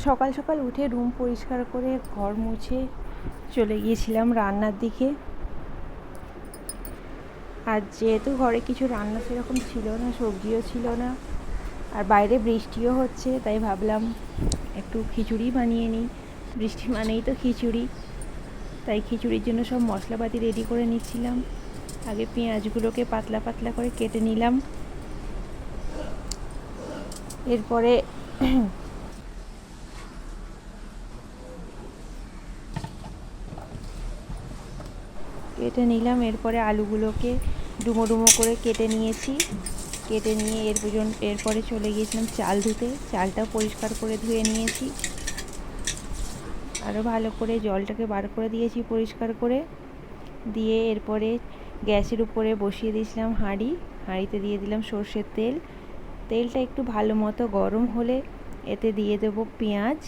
সকাল সকাল উঠে রুম পরিষ্কার করে ঘর মুছে চলে গিয়েছিলাম রান্নার দিকে। আর যেহেতু ঘরে কিছু রান্না সেরকম ছিল না, সবজিও ছিল না, আর বাইরে বৃষ্টিও হচ্ছে, তাই ভাবলাম একটু খিচুড়ি বানিয়ে নিই। বৃষ্টি মানেই তো খিচুড়ি, তাই খিচুড়ির জন্য সব মশলাপাতি রেডি করে নিচ্ছিলাম। আগে পেঁয়াজগুলোকে পাতলা পাতলা করে কেটে নিলাম। এরপরে এরপরে আলুগুলোকে ডুমো ডুমো করে কেটে নিয়েছি। কেটে নিয়ে এরপরে চলে গিয়েছিলাম চাল ধুতে। চালটাও পরিষ্কার করে ধুয়ে নিয়েছি, আরও ভালো করে জলটাকে বার করে দিয়েছি পরিষ্কার করে। দিয়ে এরপরে গ্যাসের উপরে বসিয়ে দিয়েছিলাম হাঁড়িতে দিয়ে দিলাম সর্ষের তেল। তেলটা একটু ভালো মতো গরম হলে এতে দিয়ে দেবো পেঁয়াজ।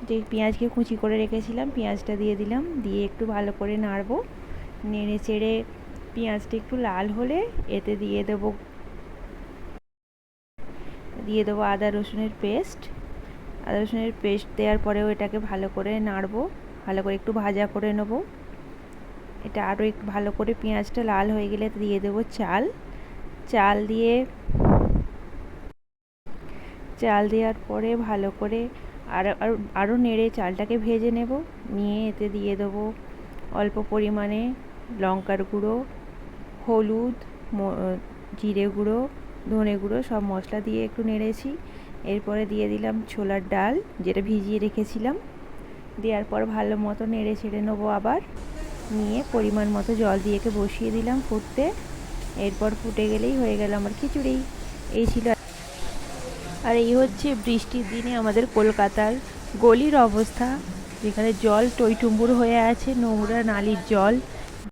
যে পেঁয়াজকে কুচি করে রেখেছিলাম, পেঁয়াজটা দিয়ে দিলাম। দিয়ে একটু ভালো করে নাড়বো। নেড়ে চেড়ে পেঁয়াজটা একটু লাল হলে এতে দিয়ে দেবো আদা রসুনের পেস্ট। দেওয়ার পরেও এটাকে ভালো করে নাড়বো, ভালো করে একটু ভাজা করে নেবো। এটা আরও একটু ভালো করে পেঁয়াজটা লাল হয়ে গেলে দিয়ে দেবো চাল দেওয়ার পরে ভালো করে আরও নেড়ে চালটাকে ভেজে নেব। নিয়ে এতে দিয়ে দেবো অল্প পরিমাণে লঙ্কার গুঁড়ো, হলুদ, জিরে গুঁড়ো, ধনে গুঁড়ো, সব মশলা দিয়ে একটু নেড়েছি। এরপরে দিয়ে দিলাম ছোলার ডাল, যেটা ভিজিয়ে রেখেছিলাম। দেওয়ার পর ভালো মতো নেড়ে ছেড়ে নেবো আবার। নিয়ে পরিমাণ মতো জল দিয়ে বসিয়ে দিলাম ফুটতে। এরপর ফুটে গেলেই হয়ে গেল আমার খিচুড়ি। এই ছিল। আর এই হচ্ছে বৃষ্টির দিনে আমাদের কলকাতার গলির অবস্থা, যেখানে জল টইটুম্বুর হয়ে আছে, নোংরা নালির জল।